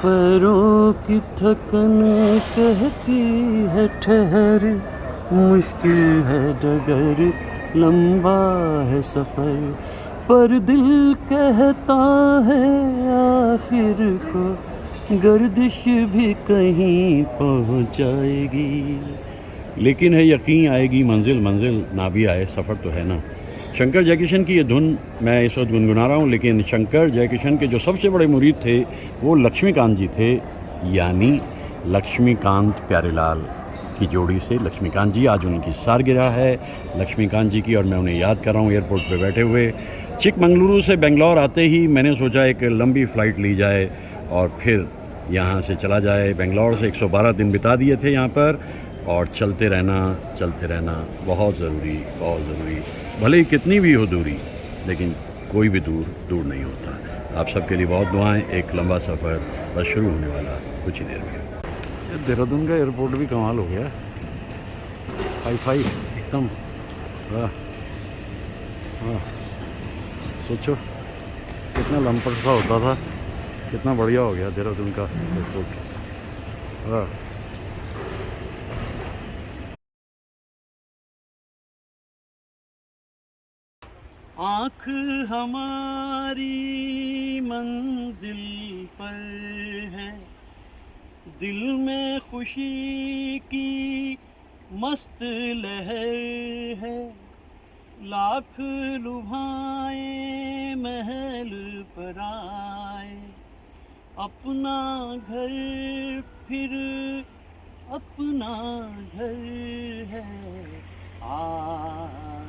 पैरों की थकन कहती है ठहर, मुश्किल है डगर, लंबा है सफ़र, पर दिल कहता है आखिर को गर्दिश भी कहीं पहुंच जाएगी। लेकिन है यकीन आएगी मंजिल, मंजिल ना भी आए सफ़र तो है ना। शंकर जयकिशन की ये धुन मैं इस वक्त गुनगुना रहा हूँ, लेकिन शंकर जयकिशन के जो सबसे बड़े मुरीद थे वो लक्ष्मीकांत जी थे, यानी लक्ष्मीकांत प्यारेलाल की जोड़ी से लक्ष्मीकांत जी। आज उनकी सालगिरह है लक्ष्मीकांत जी की, और मैं उन्हें याद कर रहा हूँ एयरपोर्ट पे बैठे हुए। चिकमंगलुरु से बेंगलोर आते ही मैंने सोचा एक लंबी फ़्लाइट ली जाए और फिर यहाँ से चला जाए। बेंगलोर से 112 दिन बिता दिए थे यहाँ पर, और चलते रहना बहुत ज़रूरी, बहुत ज़रूरी। भले ही कितनी भी हो दूरी, लेकिन कोई भी दूर नहीं होता। आप सबके लिए बहुत दुआएं। एक लंबा सफ़र बस शुरू होने वाला कुछ ही देर में। देहरादून का एयरपोर्ट भी कमाल हो गया, हाई एकदम। वाह वाह, सोचो कितना लंपट सा होता था, कितना बढ़िया हो गया देहरादून का एयरपोर्ट। वाह। आँख हमारी मंजिल पर है, दिल में खुशी की मस्त लहर है, लाख लुभाए महल पर आए, अपना घर फिर अपना घर है,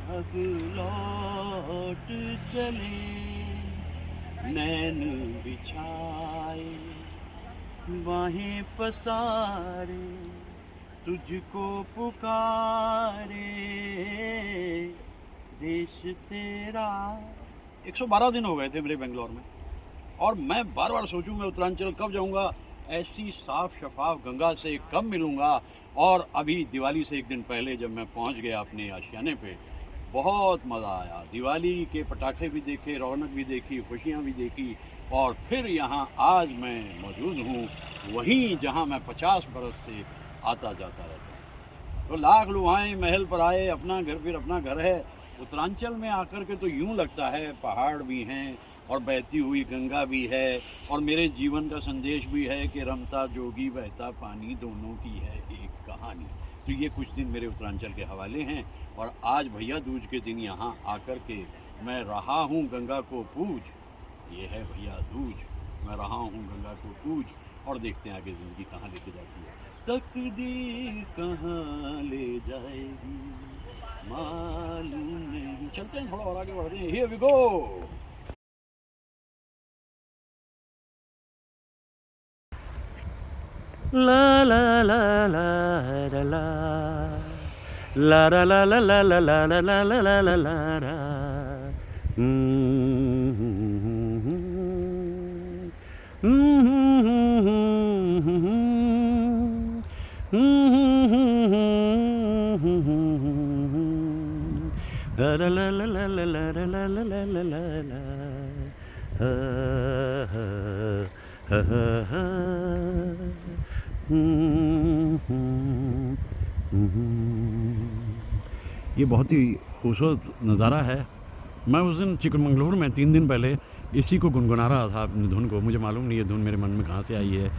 अब लौट चले नैन बिछाए, बाहें पसारे तुझको पुकारे देश तेरा। 112 दिन हो गए थे मेरे बेंगलोर में, और मैं बार बार सोचूं मैं उत्तरांचल कब जाऊंगा, ऐसी साफ शफाफ गंगा से कब मिलूंगा। और अभी दिवाली से एक दिन पहले जब मैं पहुंच गया अपने आशियाने पे, बहुत मज़ा आया। दिवाली के पटाखे भी देखे, रौनक भी देखी, खुशियां भी देखी, और फिर यहाँ आज मैं मौजूद हूँ वहीं जहाँ मैं 50 बरस से आता जाता रहता हूँ। तो लाख लुभाएं महल पर आए, अपना घर फिर अपना घर है। उत्तरांचल में आकर के तो यूँ लगता है पहाड़ भी हैं और बहती हुई गंगा भी है, और मेरे जीवन का संदेश भी है कि रमता जोगी बहता पानी दोनों की है एक कहानी। तो ये कुछ दिन मेरे उत्तरांचल के हवाले हैं, और आज भैया दूज के दिन यहाँ आकर के मैं रहा हूँ गंगा को पूज। ये है भैया दूज, मैं रहा हूँ गंगा को पूज, और देखते हैं आगे ज़िंदगी कहाँ लेके जाती है, तकदीर कहाँ ले जाएगी मालूम नहीं। चलते हैं थोड़ा और आगे बढ़ते हैं। Here we go. ला ला ला ला ला ला ला ला ला ला ला ला ला ला ला ला ला ला ला। ला ला ला ला ला ला ला ला ला ला ला ला। ये बहुत ही खूबसूरत नज़ारा है। मैं उस दिन चिकमंगलुरु में 3 दिन पहले इसी को गुनगुना रहा था अपनी धुन को। मुझे मालूम नहीं ये धुन मेरे मन में कहाँ से आई है,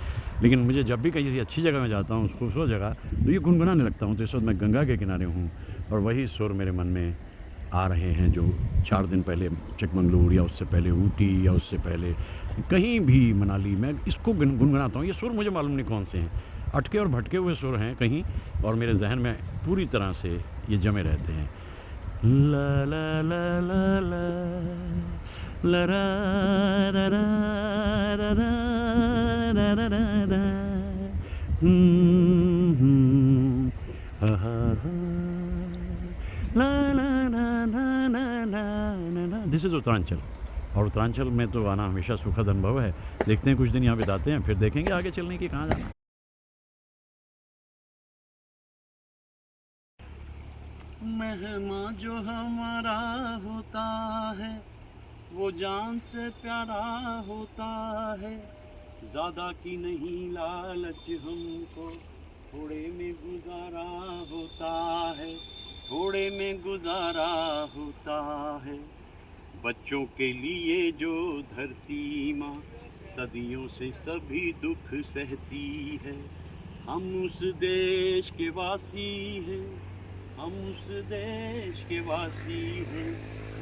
लेकिन मुझे जब भी कहीं अच्छी जगह में जाता हूँ, खूबसूरत जगह, तो ये गुनगुनाने लगता हूँ। तो इस वक्त मैं गंगा के किनारे हूँ और वही सुर मेरे मन में आ रहे हैं जो 4 दिन पहले चिकमंगलुरु, या उससे पहले ऊटी, या उससे पहले कहीं भी मनाली, मैं इसको गुनगुनाता हूँ। ये सुर मुझे मालूम नहीं कौन से हैं, अटके और भटके हुए सुर हैं कहीं, और मेरे जहन में पूरी तरह से ये जमे रहते हैं। ला ला ला ला ला ला रा रा रा रा रा रा रा रा रा। हा हा हा। ला ला ला ला ला ला ला। दिस इज़ उत्तरांचल, और उत्तरांचल में तो आना हमेशा सुखद अनुभव है। देखते हैं कुछ दिन यहाँ बिताते हैं, फिर देखेंगे आगे चलने की कहाँ जाना। मेहमान जो हमारा होता है वो जान से प्यारा होता है, ज़्यादा की नहीं लालच हमको, थोड़े में गुजारा होता है, थोड़े में गुजारा होता है। बच्चों के लिए जो धरती माँ सदियों से सभी दुख सहती है, हम उस देश के वासी हैं, हम उस देश के वासी हैं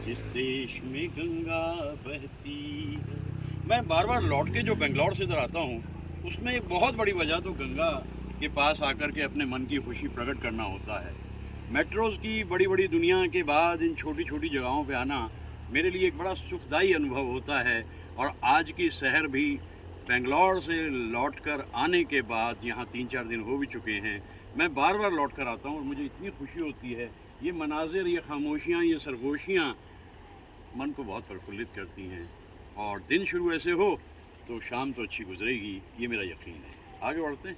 जिस देश में गंगा बहती है। मैं बार बार लौट के जो बेंगलोर से इधर आता हूँ, उसमें एक बहुत बड़ी वजह तो गंगा के पास आकर के अपने मन की खुशी प्रकट करना होता है। मेट्रोज़ की बड़ी बड़ी दुनिया के बाद इन छोटी छोटी जगहों पे आना मेरे लिए एक बड़ा सुखदायी अनुभव होता है। और आज की शहर भी बेंगलोर से लौटकर आने के बाद, यहाँ 3-4 दिन हो भी चुके हैं, मैं बार बार लौट कर आता हूँ और मुझे इतनी खुशी होती है। ये मनाजिर, ये खामोशियाँ, ये सरगोशियाँ मन को बहुत प्रफुल्लित करती हैं। और दिन शुरू ऐसे हो तो शाम तो अच्छी गुजरेगी, ये मेरा यकीन है। आगे बढ़ते हैं।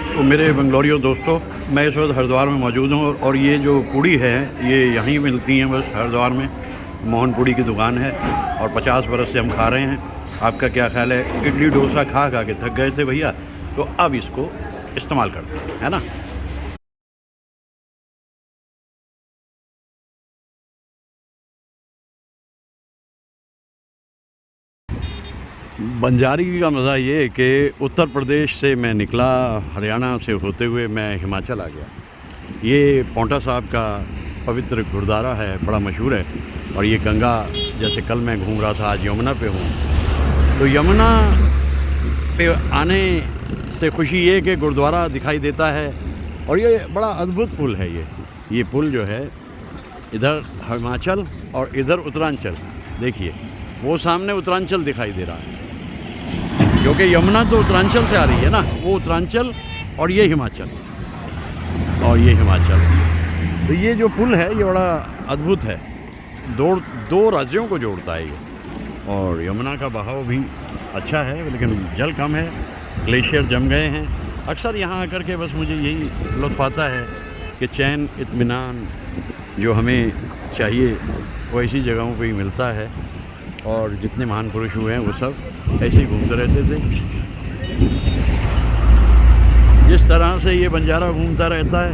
तो मेरे बंगलोरियो दोस्तों, मैं इस वक्त हरिद्वार में मौजूद हूँ और ये जो पूड़ी है ये यहीं मिलती हैं बस हरिद्वार में। मोहन पूड़ी की दुकान है और 50 बरस से हम खा रहे हैं। आपका क्या ख्याल है? इडली डोसा खा खा के थक गए थे भैया, तो अब इसको इस्तेमाल करते हैं, है ना। बंजारी का मज़ा ये कि उत्तर प्रदेश से मैं निकला, हरियाणा से होते हुए मैं हिमाचल आ गया। ये पौंटा साहब का पवित्र गुरुद्वारा है, बड़ा मशहूर है। और ये गंगा, जैसे कल मैं घूम रहा था, आज यमुना पे हूँ। तो यमुना पे आने से खुशी ये कि गुरुद्वारा दिखाई देता है। और ये बड़ा अद्भुत पुल है। ये पुल जो है, इधर हिमाचल और इधर उत्तरांचल, देखिए वो सामने उत्तरांचल दिखाई दे रहा है, क्योंकि यमुना तो उत्तरांचल से आ रही है ना, वो उत्तरांचल और ये हिमाचल और ये हिमाचल। तो ये जो पुल है ये बड़ा अद्भुत है, दो राज्यों को जोड़ता है ये। और यमुना का बहाव भी अच्छा है, लेकिन जल कम है, ग्लेशियर जम गए हैं। अक्सर यहाँ आकर के बस मुझे यही लुत्फ़ आता है कि चैन इत्मीनान जो हमें चाहिए वो ऐसी जगहों पे ही मिलता है। और जितने महान पुरुष हुए हैं वो सब ऐसे ही घूमते रहते थे। जिस तरह से ये बंजारा घूमता रहता है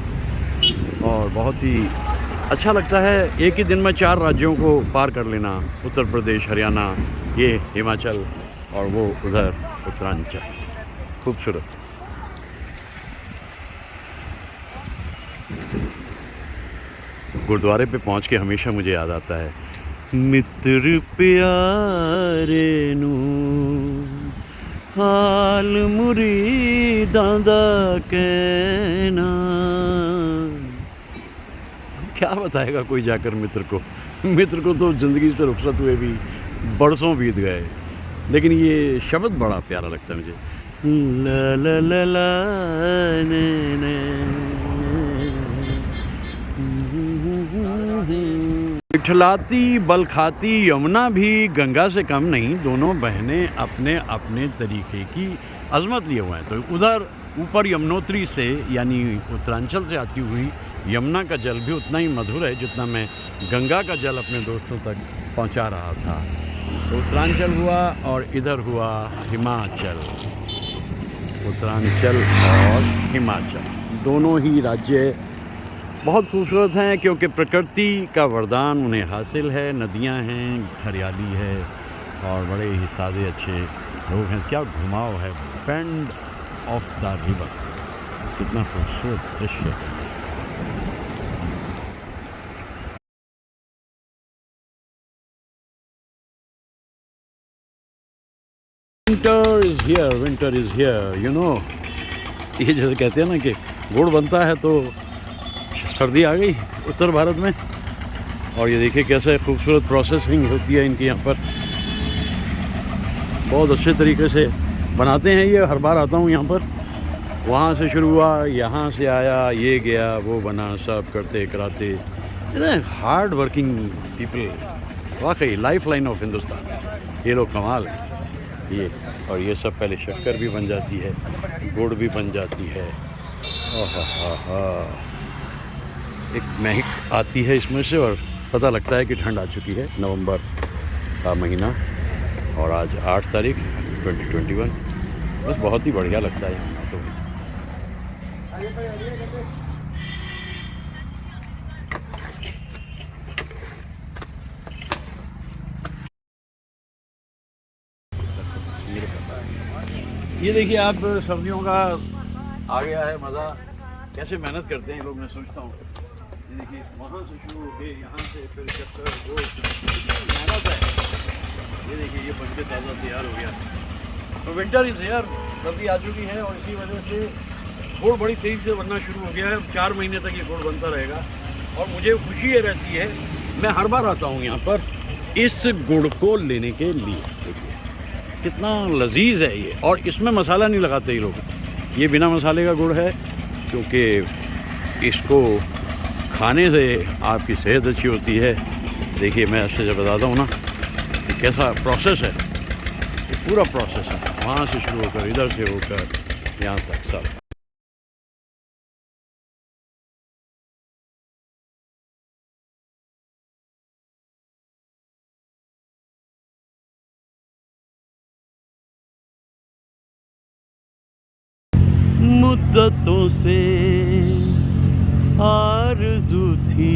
और बहुत ही अच्छा लगता है। एक ही दिन में 4 राज्यों को पार कर लेना, उत्तर प्रदेश, हरियाणा, ये हिमाचल और वो उधर उत्तरांचल। खूबसूरत। गुरुद्वारे पे पहुंच के हमेशा मुझे याद आता है, मित्र प्यारे नू हाल मुरीदां दा कहना। क्या बताएगा कोई जाकर मित्र को तो ज़िंदगी से रुखसत हुए भी बरसों बीत गए, लेकिन ये शब्द बड़ा प्यारा लगता है मुझे। ला ला ला ला ने ने इठलाती बलखाती यमुना भी गंगा से कम नहीं। दोनों बहनें अपने अपने तरीके की अजमत लिए हुए हैं। तो उधर ऊपर यमुनोत्री से, यानी उत्तरांचल से आती हुई यमुना का जल भी उतना ही मधुर है जितना मैं गंगा का जल अपने दोस्तों तक पहुंचा रहा था। तो उत्तरांचल हुआ और इधर हुआ हिमाचल। उत्तरांचल और हिमाचल दोनों ही राज्य बहुत खूबसूरत हैं, क्योंकि प्रकृति का वरदान उन्हें हासिल है। नदियां हैं, हरियाली है और बड़े ही सादे अच्छे लोग हैं। क्या घुमाव है, बेंड ऑफ द रिवर, कितना खूबसूरत दृश्य है। winter is here, you know। ये जैसे कहते हैं ना कि गुड़ बनता है तो सर्दी आ गई उत्तर भारत में। और ये देखिए कैसे खूबसूरत प्रोसेसिंग होती है इनके यहाँ पर, बहुत अच्छे तरीके से बनाते हैं ये। हर बार आता हूँ यहाँ पर, वहाँ से शुरू हुआ, यहाँ से आया, ये गया, वो बना, सब करते कराते। हार्ड वर्किंग पीपल, वाकई लाइफ लाइन ऑफ हिंदुस्तान। ये लोग कमाल है। ये, और ये सब पहले शक्कर भी बन जाती है, गुड़ भी बन जाती है। आहा, एक महक आती है इसमें से और पता लगता है कि ठंड आ चुकी है। नवंबर का महीना और आज 8 तारीख 2021। बस बहुत ही बढ़िया लगता है यहाँ तो। ये देखिए आप, सर्दियों का आ गया है मज़ा। कैसे मेहनत करते हैं लोग, मैं सोचता हूँ। ये देखिए वहाँ से शुरू होके यहाँ से फिर चक्कर वो मेहनत है। ये देखिए ये बन के ताज़ा तैयार हो गया। तो विंटर इज़ हियर, सर्दी आ चुकी है और इसी वजह से गुड़ बड़ी तेज़ी से बनना शुरू हो गया है। 4 महीने तक ये गुड़ बनता रहेगा और मुझे खुशी ये रहती है, मैं हर बार आता हूँ यहाँ पर इस गुड़ को लेने के लिए। देखिए कितना लजीज है ये, और इसमें मसाला नहीं लगाते ये लोग। ये बिना मसाले का गुड़ है, क्योंकि इसको खाने से आपकी सेहत अच्छी होती है। देखिए मैं अच्छे से बताता हूँ ना कि कैसा प्रोसेस है। ये पूरा प्रोसेस है, वहाँ से शुरू होकर इधर से होकर यहाँ तक सब। मुद्दतों से आरज़ू थी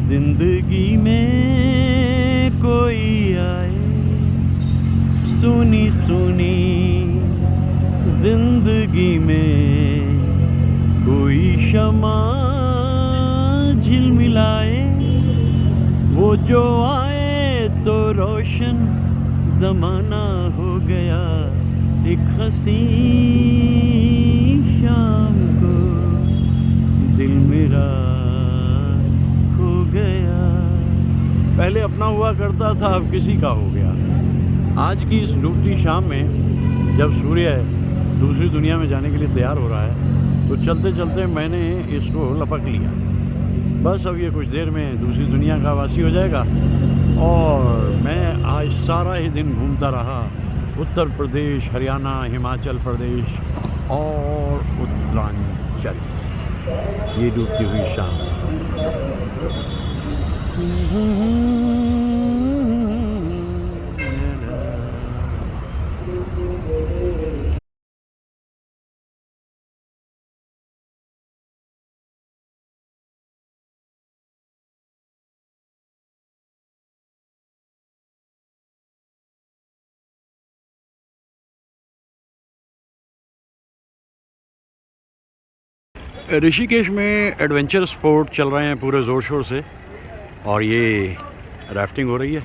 जिंदगी में कोई आए, सुनी सुनी जिंदगी में कोई शमा झिलमिलाए। वो जो आए तो रोशन ज़माना हो गया, एक हसी शाम को दिल मेरा खो गया। पहले अपना हुआ करता था, अब किसी का हो गया। आज की इस डूबती शाम में जब सूर्य दूसरी दुनिया में जाने के लिए तैयार हो रहा है, तो चलते चलते मैंने इसको लपक लिया। बस अब ये कुछ देर में दूसरी दुनिया का वासी हो जाएगा और मैं आज सारा ही दिन घूमता रहा उत्तर प्रदेश, हरियाणा, हिमाचल प्रदेश और उत्तरांचल। ये डूबती हुई शाम। ऋषिकेश में एडवेंचर स्पोर्ट चल रहे हैं पूरे ज़ोर शोर से, और ये राफ्टिंग हो रही है।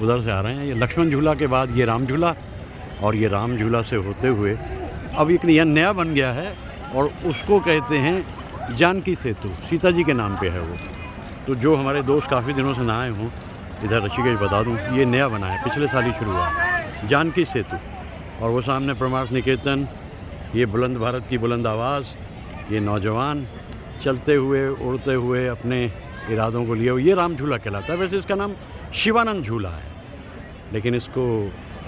उधर से आ रहे हैं। ये लक्ष्मण झूला के बाद ये राम झूला, और ये राम झूला से होते हुए अब एक नया बन गया है और उसको कहते हैं जानकी सेतु। सीता जी के नाम पे है वो। तो जो हमारे दोस्त काफ़ी दिनों से ना आए हों इधर ऋषिकेश, बता दूँ ये नया बना है, पिछले साल ही शुरू हुआ, जानकी सेतु। और वो सामने परमार्थ निकेतन, ये बुलंद भारत की बुलंद आवाज़, ये नौजवान चलते हुए उड़ते हुए अपने इरादों को लिए। ये राम झूला कहलाता है। वैसे इसका नाम शिवानंद झूला है, लेकिन इसको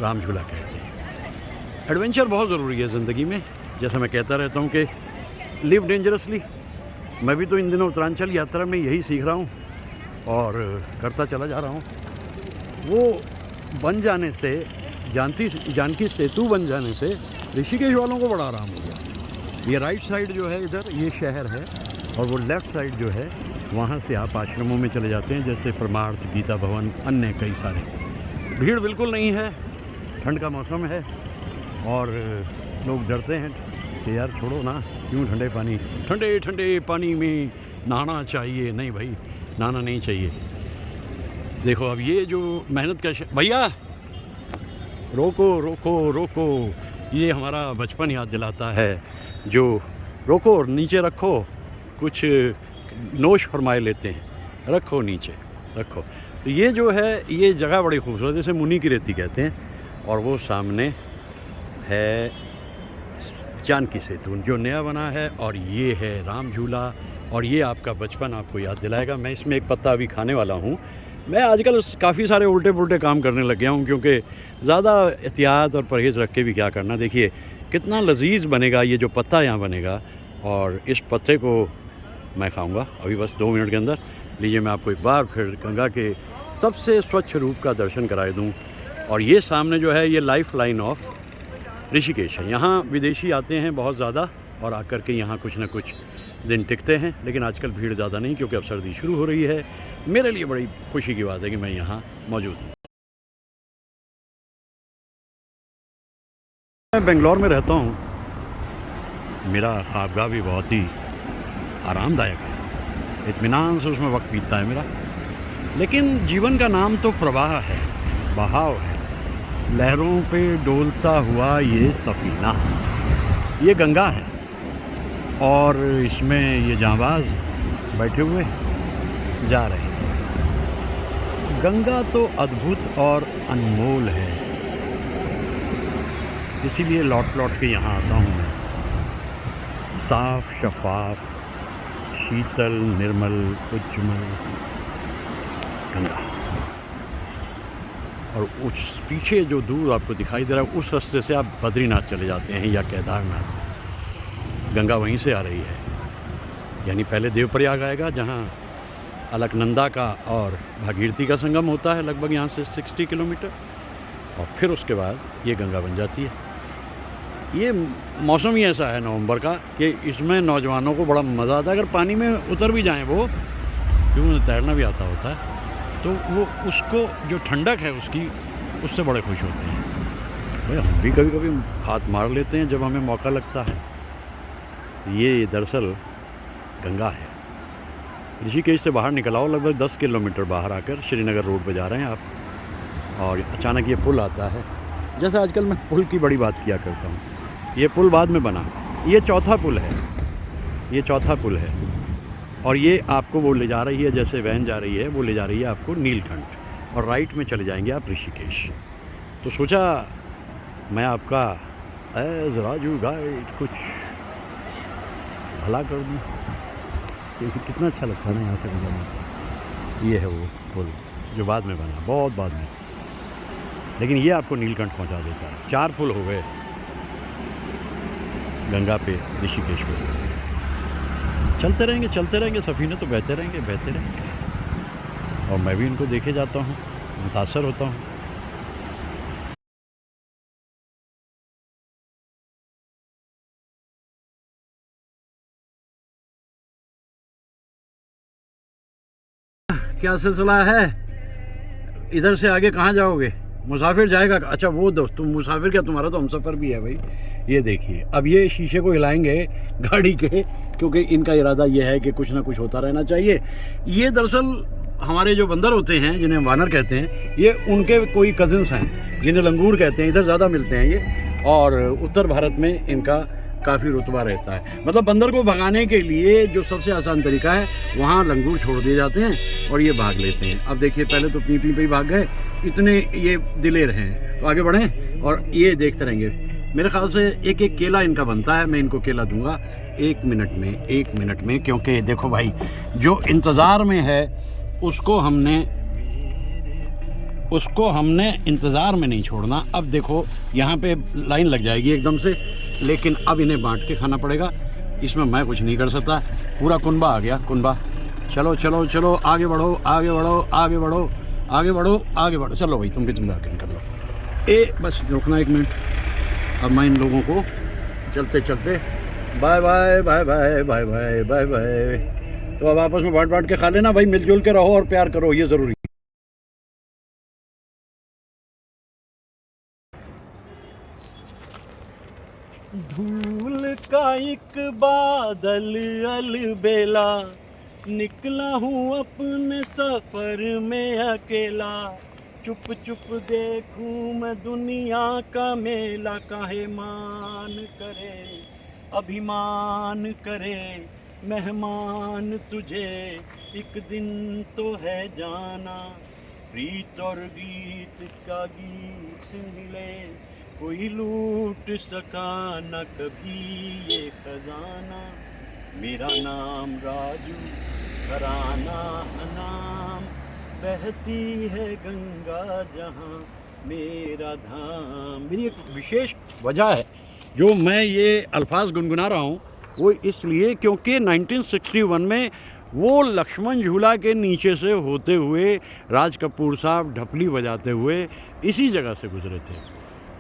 राम झूला कहते हैं। एडवेंचर बहुत ज़रूरी है ज़िंदगी में। जैसा मैं कहता रहता हूँ कि लिव डेंजरसली। मैं भी तो इन दिनों उत्तरांचल यात्रा में यही सीख रहा हूँ और करता चला जा रहा हूँ। वो बन जाने से, जानकी सेतु बन जाने से ऋषिकेश वालों को बड़ा आराम हो गया। ये राइट साइड जो है इधर ये शहर है, और वो लेफ़्ट साइड जो है वहाँ से आप आश्रमों में चले जाते हैं, जैसे परमार्थ, गीता भवन, अन्य कई सारे। भीड़ बिल्कुल नहीं है, ठंड का मौसम है और लोग डरते हैं कि यार छोड़ो ना, क्यों ठंडे ठंडे पानी में नहाना चाहिए। नहीं भाई, नहाना नहीं चाहिए। देखो अब ये जो मेहनत का भैया रोको रोको रोको, ये हमारा बचपन याद दिलाता है। जो रोको और नीचे रखो, कुछ नोश फरमाए लेते हैं, रखो नीचे रखो। तो ये जो है ये जगह बड़ी खूबसूरत, जैसे मुनी की रेती कहते हैं। और वो सामने है जानकी सेतु जो नया बना है, और ये है राम झूला। और ये आपका बचपन आपको याद दिलाएगा। मैं इसमें एक पत्ता अभी खाने वाला हूँ, मैं आजकल काफ़ी सारे उल्टे-पुल्टे काम करने लग गया हूँ, क्योंकि ज़्यादा एहतियात और परहेज़ रख के भी क्या करना। देखिए कितना लज़ीज़ बनेगा ये जो पत्ता यहाँ बनेगा, और इस पत्ते को मैं खाऊँगा अभी बस 2 मिनट के अंदर। लीजिए मैं आपको एक बार फिर गंगा के सबसे स्वच्छ रूप का दर्शन कराए दूँ। और ये सामने जो है ये लाइफ़ लाइन ऑफ ऋषिकेश है। यहाँ विदेशी आते हैं बहुत ज़्यादा और आकर के यहाँ कुछ न कुछ दिन टिकते हैं, लेकिन आजकल भीड़ ज़्यादा नहीं, क्योंकि अब सर्दी शुरू हो रही है। मेरे लिए बड़ी खुशी की बात है कि मैं यहाँ मौजूद हूँ। मैं बेंगलोर में रहता हूँ। मेरा ख्वाबगाह भी बहुत ही आरामदायक है, इत्मीनान से उसमें वक्त बीतता है मेरा। लेकिन जीवन का नाम तो प्रवाह है, बहाव है, लहरों पे डोलता हुआ ये सफ़ीना, ये गंगा है। और इसमें ये जांबाज बैठे हुए जा रहे हैं। गंगा तो अद्भुत और अनमोल है, इसीलिए लौट लौट के यहाँ आता हूँ मैं। साफ शफाफ, शीतल, निर्मल, उज्ज्वल गंगा। और उस पीछे जो दूर आपको दिखाई दे रहा है, उस रास्ते से आप बद्रीनाथ चले जाते हैं या केदारनाथ। गंगा वहीं से आ रही है, यानी पहले देवप्रयाग आएगा, जहाँ अलकनंदा का और भागीरथी का संगम होता है, लगभग यहाँ से 60 किलोमीटर, और फिर उसके बाद ये गंगा बन जाती है। ये मौसम ही ऐसा है नवंबर का कि इसमें नौजवानों को बड़ा मज़ा आता है। अगर पानी में उतर भी जाएं वो, क्योंकि उन्हें तैरना भी आता होता है, तो वो उसको जो ठंडक है उसकी, उससे बड़े खुश होते हैं। भाई हम भी कभी कभी हाथ मार लेते हैं जब हमें मौका लगता है। ये दरअसल गंगा है। ऋषिकेश से बाहर निकल आओ, लगभग 10 किलोमीटर बाहर आकर श्रीनगर रोड पर जा रहे हैं आप, और अचानक ये पुल आता है। जैसे आजकल मैं पुल की बड़ी बात किया करता हूँ, ये पुल बाद में बना, ये चौथा पुल है, ये चौथा पुल है। और ये आपको वो ले जा रही है, जैसे वैन जा रही है वो ले जा रही है आपको नीलकंठ, और राइट में चले जाएंगे आप ऋषिकेश। तो सोचा मैं आपका एज राजू गाइड कुछ भला कर दूँ। कितना अच्छा लगता है ना यहाँ से गुजरना। ये है वो पुल जो बाद में बना, बहुत बाद में, लेकिन ये आपको नीलकंठ पहुँचा देता है। 4 पुल हो गए गंगा पे ऋषिकेश पे। चलते रहेंगे, सफ़ीने तो बहते रहेंगे। और मैं भी इनको देखे जाता हूँ, मुतासर होता हूँ। क्या सिलसिला है? इधर से आगे कहाँ जाओगे? मुसाफिर जाएगा? अच्छा वो दोस्त, तुम मुसाफिर क्या, तुम्हारा तो हमसफ़र भी है भाई। ये देखिए, अब ये शीशे को हिलाएंगे गाड़ी के, क्योंकि इनका इरादा ये है कि कुछ ना कुछ होता रहना चाहिए। ये दरअसल हमारे जो बंदर होते हैं, जिन्हें वानर कहते हैं, ये उनके कोई कज़िन्स हैं जिन्हें लंगूर कहते हैं। इधर ज़्यादा मिलते हैं ये, और उत्तर भारत में इनका काफ़ी रुतबा रहता है। मतलब बंदर को भगाने के लिए जो सबसे आसान तरीका है, वहाँ लंगूर छोड़ दिए जाते हैं और ये भाग लेते हैं। अब देखिए, पहले तो पी पे ही भाग गए, इतने ये दिलेर हैं। तो आगे बढ़ें और ये देखते रहेंगे। मेरे ख्याल से एक एक केला इनका बनता है, मैं इनको केला दूंगा 1 मिनट में, क्योंकि देखो भाई, जो इंतज़ार में है उसको हमने इंतज़ार में नहीं छोड़ना। अब देखो यहाँ पे लाइन लग जाएगी एकदम से, लेकिन अब इन्हें बांट के खाना पड़ेगा। इसमें मैं कुछ नहीं कर सकता। पूरा कुनबा आ गया, कुनबा। चलो चलो चलो, आगे बढ़ो आगे बढ़ो आगे बढ़ो आगे बढ़ो आगे बढ़ो। चलो भाई, तुम भी तुम आगे कर लो। बस रुकना 1 मिनट। अब मैं इन लोगों को चलते चलते bye bye bye bye bye bye bye bye. तो अब आपस में बांट के खा लेना भाई, मिलजुल के रहो और प्यार करो, ये ज़रूरी। धूल का एक बादल अलबेला, निकला हूँ अपने सफ़र में अकेला। चुप चुप देखूं मैं दुनिया का मेला, काहे मान करे अभिमान करे मेहमान तुझे एक दिन तो है जाना। प्रीत और गीत का गीत मिले, कोई लूट सका न कभी ये खजाना। मेरा नाम राजू, घराना अनाम, बहती है गंगा जहाँ मेरा धाम। मेरी एक विशेष वजह है जो मैं ये अल्फाज गुनगुना रहा हूँ, वो इसलिए क्योंकि 1961 में वो लक्ष्मण झूला के नीचे से होते हुए राज कपूर साहब ढपली बजाते हुए इसी जगह से गुजरे थे।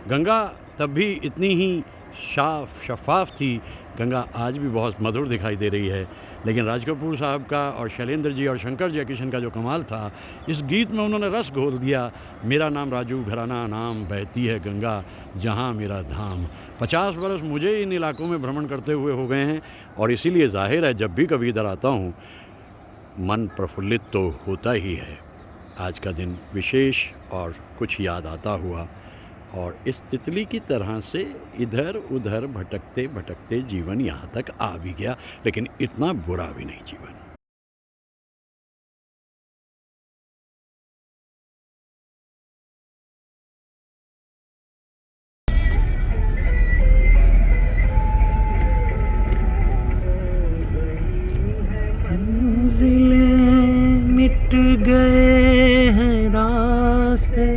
गंगा तब भी इतनी ही शफाफ थी, गंगा आज भी बहुत मधुर दिखाई दे रही है। लेकिन राज कपूर साहब का और शैलेंद्र जी और शंकर जयकिशन का जो कमाल था, इस गीत में उन्होंने रस घोल दिया। मेरा नाम राजू, घराना नाम, बहती है गंगा जहाँ मेरा धाम। 50 वर्ष मुझे इन इलाकों में भ्रमण करते हुए हो गए हैं और इसीलिए जाहिर है जब भी कभी इधर आता हूँ मन प्रफुल्लित तो होता ही है। आज का दिन विशेष और कुछ याद आता हुआ, और इस तितली की तरह से इधर उधर भटकते भटकते जीवन यहाँ तक आ भी गया, लेकिन इतना बुरा भी नहीं जीवन। मंजिलें मिट गए हैं रास्ते,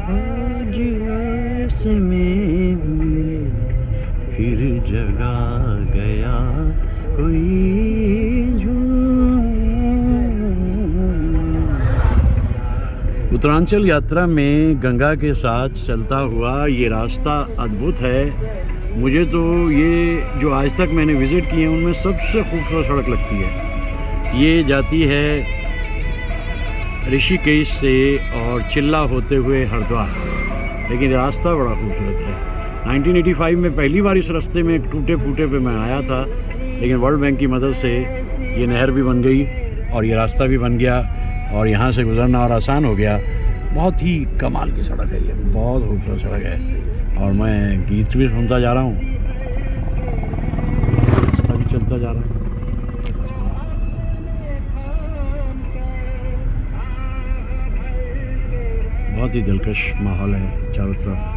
आज ऐसे में फिर जगा गया कोई झूम। उत्तरांचल यात्रा में गंगा के साथ चलता हुआ ये रास्ता अद्भुत है। मुझे तो ये जो आज तक मैंने विज़िट किए हैं उनमें सबसे खूबसूरत सड़क लगती है। ये जाती है ऋषिकेश से और चिल्ला होते हुए हरिद्वार, लेकिन रास्ता बड़ा खूबसूरत है। 1985 में पहली बार इस रास्ते में एक टूटे फूटे पे मैं आया था, लेकिन वर्ल्ड बैंक की मदद से ये नहर भी बन गई और ये रास्ता भी बन गया और यहाँ से गुजरना और आसान हो गया। बहुत ही कमाल की सड़क है ये, बहुत खूबसूरत सड़क है। और मैं गीत भी सुनता जा रहा हूँ, रास्ता भी चलता जा रहा हूँ। बहुत ही दिलकश माहौल है चारों तरफ।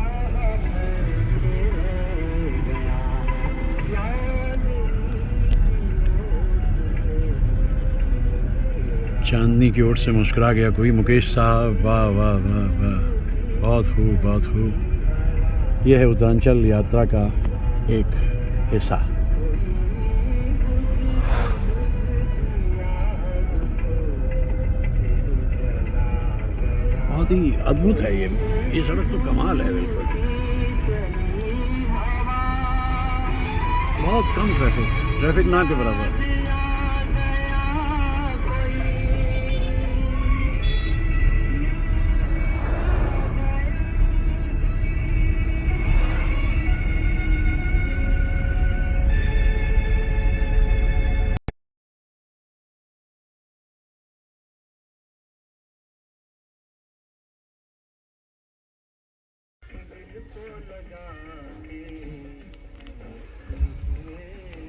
चांदनी की ओर से मुस्कुरा गया कोई, मुकेश साहब, वाह वाह वाह वाह, बहुत खूब बहुत खूब। यह है उत्तरांचल यात्रा का एक हिस्सा। बहुत ही अद्भुत है ये सड़क तो कमाल है बिल्कुल। बहुत कम ट्रैफिक ना के बराबर।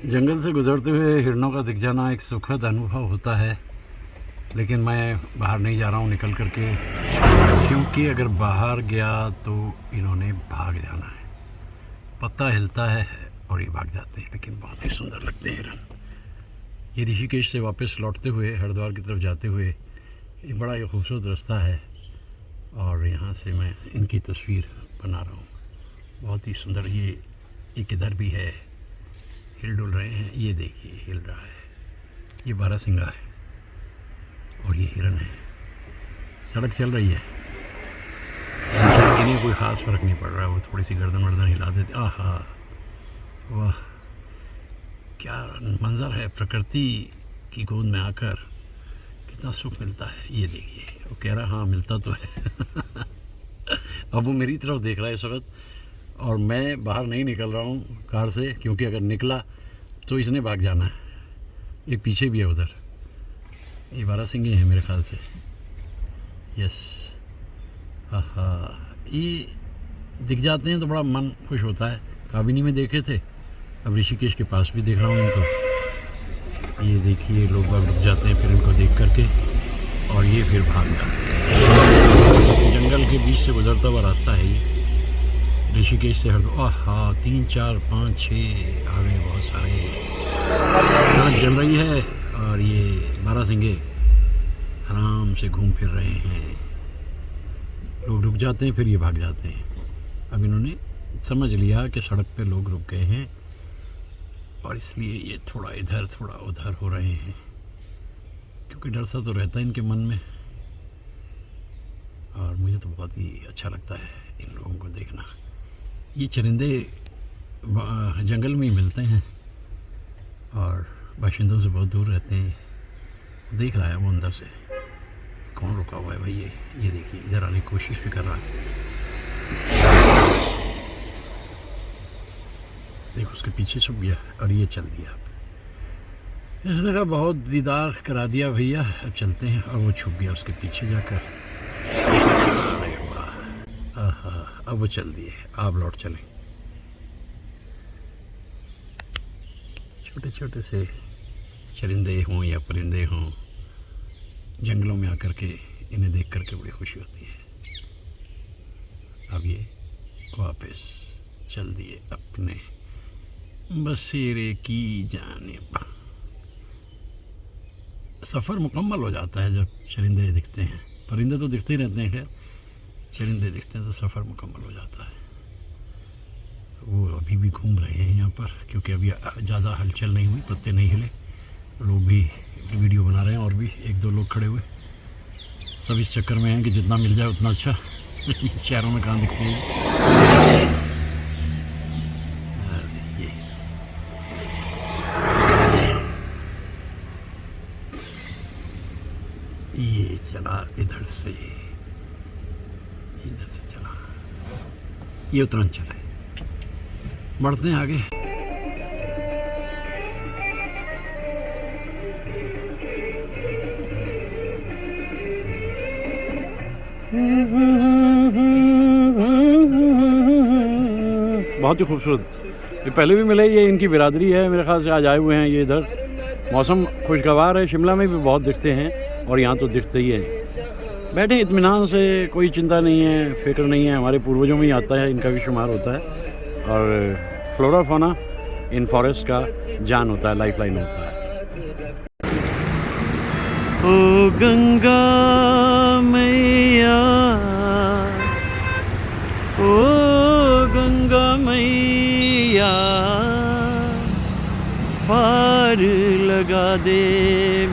जंगल से गुजरते हुए हिरणों का दिख जाना एक सुखद अनुभव होता है, लेकिन मैं बाहर नहीं जा रहा हूँ निकल करके, क्योंकि अगर बाहर गया तो इन्होंने भाग जाना है। पत्ता हिलता है और ये भाग जाते हैं, लेकिन बहुत ही सुंदर लगते हैं हिरन। ये ऋषिकेश से वापस लौटते हुए हरिद्वार की तरफ जाते हुए ये बड़ा ही खूबसूरत रास्ता है, और यहाँ से मैं इनकी तस्वीर बना रहा हूँ। बहुत ही सुंदर। ये किधर भी है, हिल डुल रहे हैं। ये देखिए हिल रहा है, ये बारहसिंगा है और ये हिरन है। सड़क चल रही है, इन्हें कोई ख़ास फ़र्क नहीं पड़ रहा है। वो थोड़ी सी गर्दन वर्दन हिला देते। आहा वाह, क्या मंज़र है। प्रकृति की गोद में आकर कितना सुख मिलता है। ये देखिए, वो कह रहा हाँ मिलता तो है। अब वो मेरी तरफ देख रहा है इस वक्त, और मैं बाहर नहीं निकल रहा हूँ कार से, क्योंकि अगर निकला तो इसने भाग जाना है। ये पीछे भी है उधर, ये बारहसिंगे हैं मेरे ख्याल से। यस, आहा, ये दिख जाते हैं तो बड़ा मन खुश होता है। काबिनी में देखे थे, अब ऋषिकेश के पास भी देख रहा हूँ इनको। ये देखिए लोग बाग रुक जाते हैं फिर इनको देख करके, और ये फिर भाग जाते हैं। जंगल के बीच से गुजरता हुआ रास्ता है ये, ऋषिकेश से आहा 3 4 5 6 आ गए बहुत सारे। नाच जल रही है और ये बारहसिंगे आराम से घूम फिर रहे हैं। लोग रुक जाते हैं फिर ये भाग जाते हैं। अब इन्होंने समझ लिया कि सड़क पे लोग रुक गए हैं और इसलिए ये थोड़ा इधर थोड़ा उधर हो रहे हैं, क्योंकि डर सा तो रहता है इनके मन में। और मुझे तो बहुत ही अच्छा लगता है इन लोगों को देखना। ये चरिंदे जंगल में ही मिलते हैं और बाशिंदों से बहुत दूर रहते हैं। देख रहा है वो अंदर से कौन रुका हुआ है भाई। ये देखिए इधर आने की कोशिश भी कर रहा है। देखो उसके पीछे छुप गया और ये चल दिया। इस जगह बहुत दीदार करा दिया भैया, अब चलते हैं। और वो छुप गया उसके पीछे जाकर। अरे वाह, आहा, अब वो चल दिए। आप लौट चलें। छोटे छोटे से चरिंदे हों या परिंदे हों, जंगलों में आकर के इन्हें देख करके बड़ी खुशी होती है। अब ये वापस चल दिए अपने बसेरे की जानिब। सफ़र मुकम्मल हो जाता है जब चरिंदे दिखते हैं। परिंदे तो दिखते ही रहते हैं, खैर चरिंदे दिखते हैं तो सफ़र मुकम्मल हो जाता है। तो वो अभी भी घूम रहे हैं यहाँ पर, क्योंकि अभी ज़्यादा हलचल नहीं हुई, पत्ते नहीं हिले। लोग भी वीडियो बना रहे हैं और भी 1-2 लोग खड़े हुए। सब इस चक्कर में हैं कि जितना मिल जाए उतना अच्छा। शहरों में कहाँ दिखती है। ये चला इधर से चला, ये उत्तरांचल है। बढ़ते हैं आगे। बहुत ही खूबसूरत। ये पहले भी मिले, ये इनकी बिरादरी है मेरे ख्याल से। आज आए हुए हैं ये इधर। मौसम खुशगवार है। शिमला में भी बहुत दिखते हैं और यहाँ तो दिखते ही हैं। बैठे इत्मीनान से, कोई चिंता नहीं है, फिक्र नहीं है। हमारे पूर्वजों में ही आता है, इनका भी शुमार होता है। और फ्लोरा फौना इन फॉरेस्ट का जान होता है, लाइफ लाइन होता है। ओ गंगा मैया, ओ गंगा मैया, पार लगा दे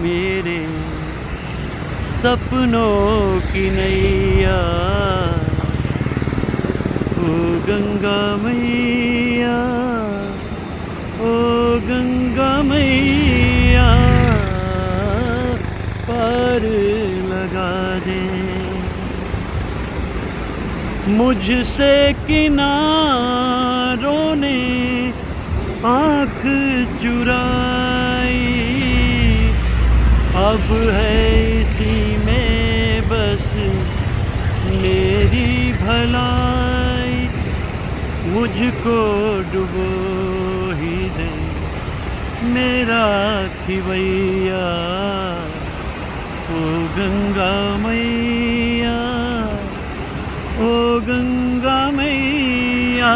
मेरे सपनों की नैया। ओ गंगा मैया, ओ गंगा मैया, पार लगा दे। मुझसे किनारों ने आँख चुराई, अब है इसी में बस मेरी भलाई। मुझको डुबो ही दे मेरा खिवैया। ओ गंगा मैया, ओ गंगा मैया,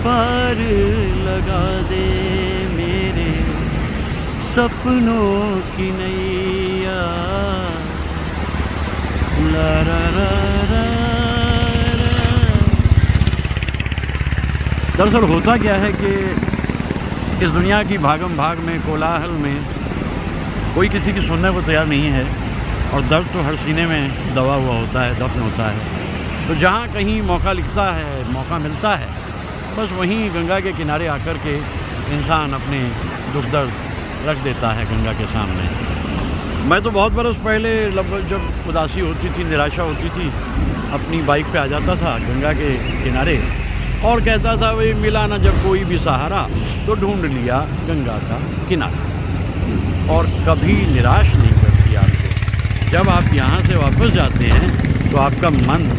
पार लगा दे मेरे सपनों की नैया। ला रा रा रा। दरअसल होता क्या है कि इस दुनिया की भागम भाग में, कोलाहल में कोई किसी की सुनने को तैयार नहीं है। और दर्द तो हर सीने में दबा हुआ होता है, दफन होता है। तो जहाँ कहीं मौका लिखता है, मौका मिलता है, बस वहीं गंगा के किनारे आकर के इंसान अपने दुख दर्द रख देता है गंगा के सामने। मैं तो बहुत बरस पहले जब उदासी होती थी, निराशा होती थी, अपनी बाइक पे आ जाता था गंगा के किनारे और कहता था भाई मिला ना जब कोई भी सहारा तो ढूंढ लिया गंगा का किनारा। और कभी निराश नहीं करती आपको। जब आप यहाँ से वापस जाते हैं तो आपका मन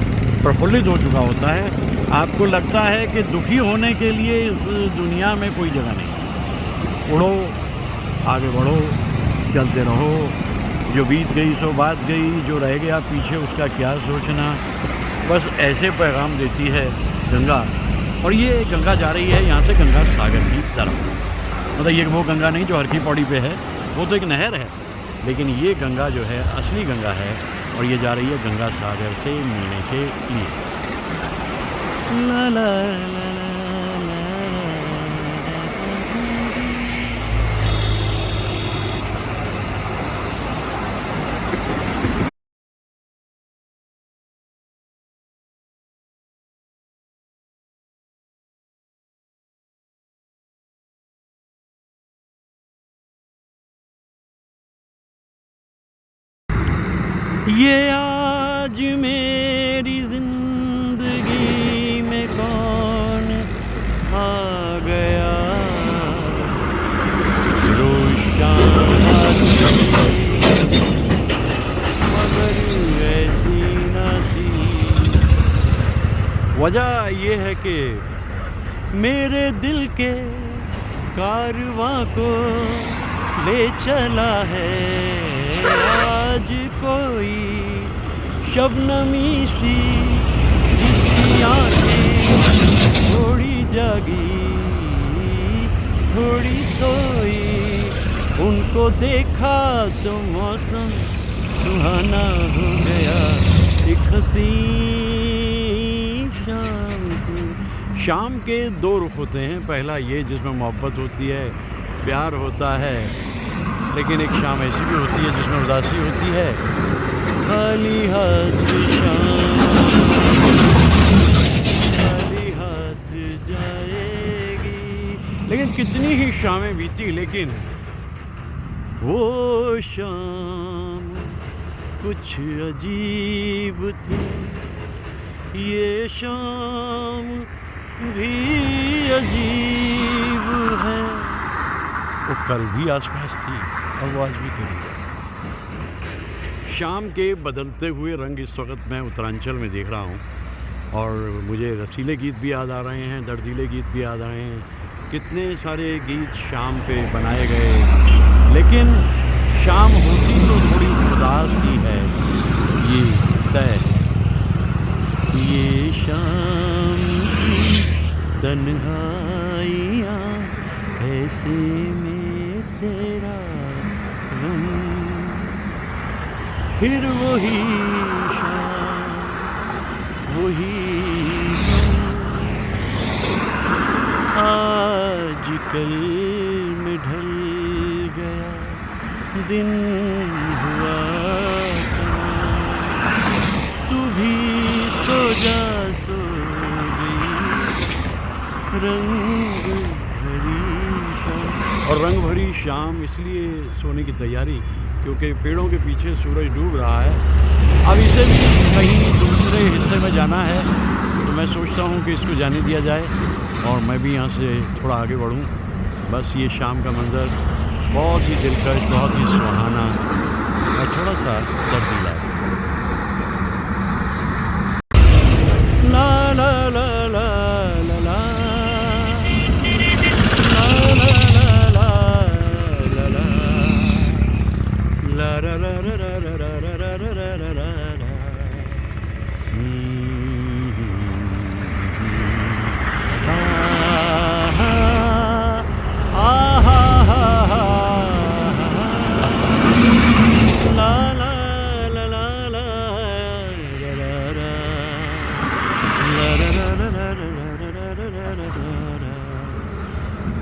प्रफुल्लित हो चुका होता है आपको लगता है कि दुखी होने के लिए इस दुनिया में कोई जगह नहीं। उड़ो, आगे बढ़ो, चलते रहो, जो बीत गई सो बात गई, जो रह गया पीछे उसका क्या सोचना। बस ऐसे पैगाम देती है गंगा। और ये गंगा जा रही है यहाँ से गंगा सागर की तरफ। मतलब ये वो गंगा नहीं जो हर की पौड़ी पे है, वो तो एक नहर है, लेकिन ये गंगा जो है असली गंगा है और ये जा रही है गंगा सागर से मिलने के लिए। ला ला ला ये आज मेरी जिंदगी में कौन आ गया, रोशान मगर ऐसी न थी। वजह ये है कि मेरे दिल के कारवां को ले चला है आज कोई शबनमी सी, जिसकी आँखें थोड़ी जागी थोड़ी सोई। उनको देखा तो मौसम सुहाना हो गया, एक हसीन शाम को। शाम के दो रुख होते हैं, पहला ये जिसमें मोहब्बत होती है, प्यार होता है, लेकिन एक शाम ऐसी भी होती है जिसमें उदासी होती है। खाली हाथ शाम खाली हाथ जाएगी। लेकिन कितनी ही शामें बीती, लेकिन वो शाम कुछ अजीब थी। ये शाम भी अजीब है, वो कल भी आसपास थी और वो आज भी करीब है। शाम के बदलते हुए रंग इस वक्त मैं उत्तरांचल में देख रहा हूँ और मुझे रसीले गीत भी याद आ रहे हैं, दर्दीले गीत भी याद आ रहे हैं। कितने सारे गीत शाम पे बनाए गए, लेकिन शाम होती तो थोड़ी उदास ही है, ये तय है। ये शाम की तन्हाइयाँ ऐसे में तेरा गम, फिर वही शाम वही गम। आज कल में ढल गया दिन हुआ तमाम, तू भी सो जा सो गई रंग भरी शाम। और रंग भरी शाम इसलिए सोने की तैयारी क्योंकि पेड़ों के पीछे सूरज डूब रहा है। अब इसे भी कहीं दूसरे हिस्से में जाना है, तो मैं सोचता हूँ कि इसको जाने दिया जाए और मैं भी यहाँ से थोड़ा आगे बढ़ूँ। बस ये शाम का मंज़र बहुत ही दिलकश, बहुत ही सुहाना और थोड़ा सा दर्दीला है। ला ला ला ला ला ला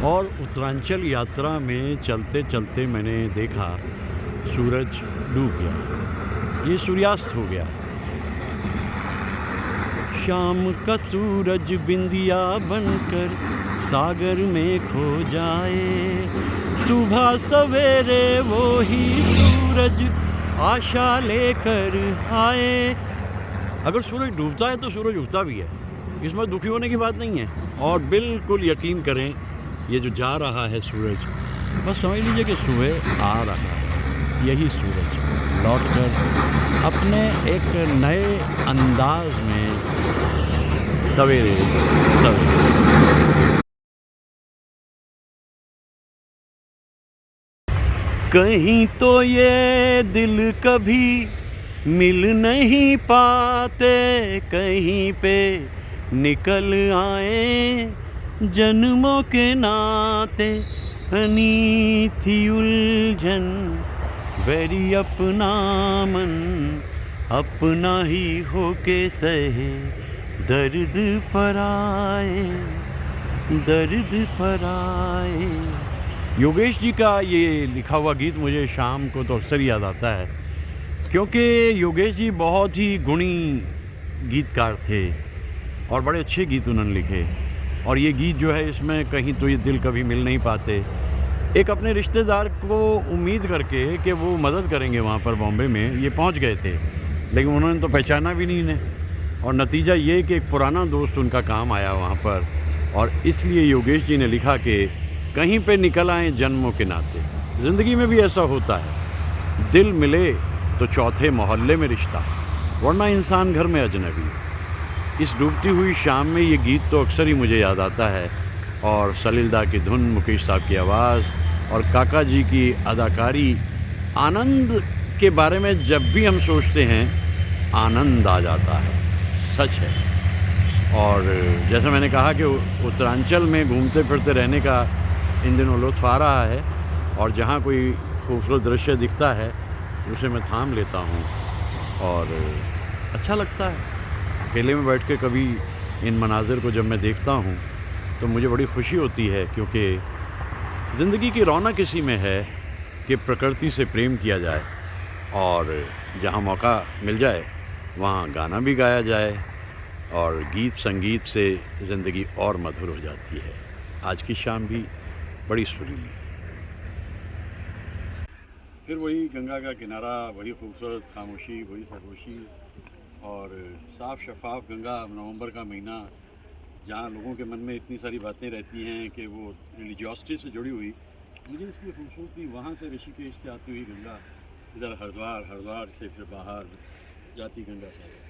और उत्तरांचल यात्रा में चलते चलते मैंने देखा सूरज डूब गया, ये सूर्यास्त हो गया। शाम का सूरज बिंदिया बनकर सागर में खो जाए, सुबह सवेरे वो ही सूरज आशा लेकर आए। अगर सूरज डूबता है तो सूरज उगता भी है, इसमें दुखी होने की बात नहीं है। और बिल्कुल यकीन करें, ये जो जा रहा है सूरज, बस समझ लीजिए कि सुबह आ रहा है। यही सूरज लौटकर अपने एक नए अंदाज में सवेरे सवेरे। कहीं तो ये दिल कभी मिल नहीं पाते, कहीं पे निकल आए जन्मों के नाते। हनी थी उलझन वेरी अपना मन, अपना ही होके सहे दर्द पर आए, दर्द पर आए। योगेश जी का ये लिखा हुआ गीत मुझे शाम को तो अक्सर याद आता है, क्योंकि योगेश जी बहुत ही गुणी गीतकार थे और बड़े अच्छे गीत उन्होंने लिखे। और ये गीत जो है इसमें कहीं तो ये दिल कभी मिल नहीं पाते, एक अपने रिश्तेदार को उम्मीद करके कि वो मदद करेंगे वहाँ पर बॉम्बे में, ये पहुँच गए थे, लेकिन उन्होंने तो पहचाना भी नहीं इन्हें। और नतीजा ये कि एक पुराना दोस्त उनका काम आया वहाँ पर, और इसलिए योगेश जी ने लिखा कि कहीं पे निकल आए जन्मों के नाते। ज़िंदगी में भी ऐसा होता है, दिल मिले तो चौथे मोहल्ले में रिश्ता, वरना इंसान घर में अजनबी। इस डूबती हुई शाम में ये गीत तो अक्सर ही मुझे याद आता है, और सलीलदा की धुन, मुकेश साहब की आवाज़ और काका जी की अदाकारी। आनंद के बारे में जब भी हम सोचते हैं आनंद आ जाता है, सच है। और जैसा मैंने कहा कि उत्तरांचल में घूमते फिरते रहने का इन दिनों लुत्फ़ आ रहा है, और जहाँ कोई खूबसूरत दृश्य दिखता है उसे मैं थाम लेता हूँ और अच्छा लगता है। अकेले में बैठ के कभी इन मनाज़िर को जब मैं देखता हूँ तो मुझे बड़ी खुशी होती है, क्योंकि ज़िंदगी की रौनक इसी में है कि प्रकृति से प्रेम किया जाए, और जहाँ मौका मिल जाए वहाँ गाना भी गाया जाए, और गीत संगीत से ज़िंदगी और मधुर हो जाती है। आज की शाम भी बड़ी सुरीली। फिर वही गंगा का किनारा, वही खूबसूरत खामोशी, वही सरगोशी, और साफ़ शफाफ गंगा, नवंबर का महीना, जहाँ लोगों के मन में इतनी सारी बातें रहती हैं कि वो रिलीजियोसिटी से जुड़ी हुई। मुझे इसकी खूबसूरती वहाँ से ऋषिकेश से आती हुई गंगा, इधर हरिद्वार, हरिद्वार से फिर बाहर जाती गंगा सागर।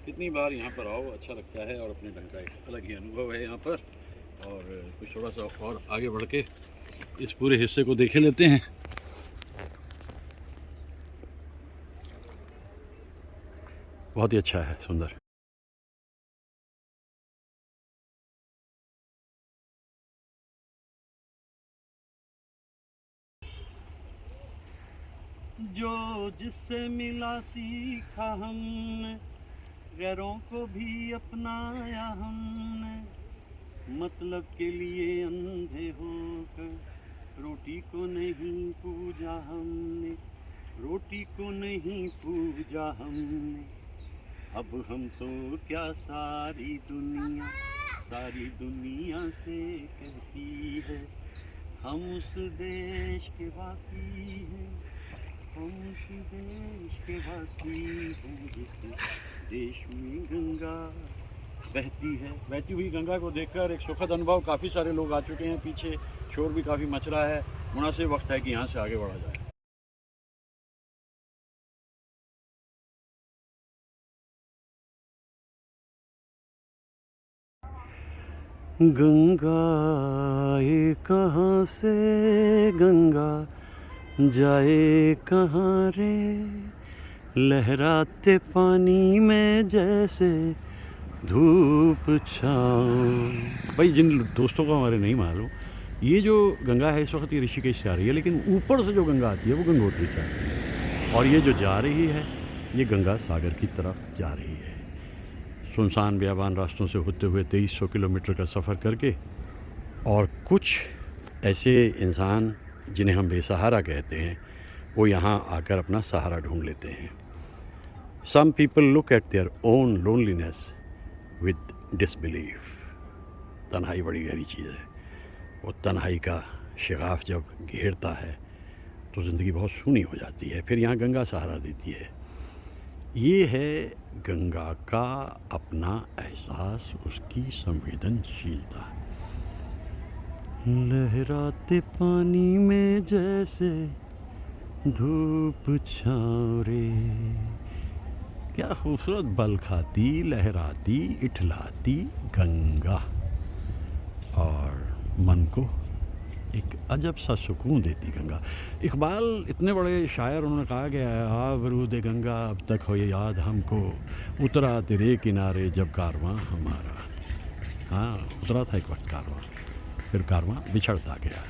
कितनी बार यहाँ पर आओ, अच्छा लगता है, और अपने ढंग का एक अलग ही अनुभव है यहाँ पर। और कुछ थोड़ा सा और आगे बढ़ के इस पूरे हिस्से को देखे लेते हैं। बहुत ही अच्छा है, सुंदर। जो जिससे मिला सीखा हमने, गैरों को भी अपनाया हमने, मतलब के लिए अंधे होकर रोटी को नहीं पूजा हमने, रोटी को नहीं पूजा हमने। अब हम तो क्या सारी दुनिया से कहती है, हम उस देश के वासी हैं, हम उस देश के वासी हैं जिस देश में गंगा बहती है। बहती हुई गंगा को देखकर एक सुखद अनुभव। काफ़ी सारे लोग आ चुके हैं, पीछे शोर भी काफ़ी मच रहा है। मुनासिब वक्त है कि यहाँ से आगे बढ़ा जाए। गंगा ये कहाँ से गंगा जाए कहाँ रे, लहराते पानी में जैसे धूप छाँव। भाई जिन दोस्तों को हमारे नहीं मालूम, ये जो गंगा है इस वक्त ये ऋषिकेश से आ रही है, लेकिन ऊपर से जो गंगा आती है वो गंगोत्री से आती है, और ये जो जा रही है ये गंगा सागर की तरफ जा रही है। सुनसान बियाबान रास्तों से होते हुए 2300 किलोमीटर का सफ़र करके। और कुछ ऐसे इंसान जिन्हें हम बेसहारा कहते हैं, वो यहाँ आकर अपना सहारा ढूंढ लेते हैं। Some people look at their own loneliness with disbelief. तन्हाई बड़ी गहरी चीज़ है। वो तन्हाई का शिगाफ जब घेरता है तो ज़िंदगी बहुत सूनी हो जाती है। फिर यहाँ गंगा सहारा देती है। ये है गंगा का अपना एहसास, उसकी संवेदनशीलता। लहराते पानी में जैसे धूप छाँव रे, क्या खूबसूरत बल खाती लहराती इठलाती गंगा, और मन को एक अजब सा सुकून देती गंगा। इकबाल इतने बड़े शायर, उन्होंने कहा कि आबरूद गंगा अब तक हो याद हमको, उतरा तेरे किनारे जब कारवां हमारा। हाँ, उतरा था एक वक्त कारवां, फिर कारवां बिछड़ता गया।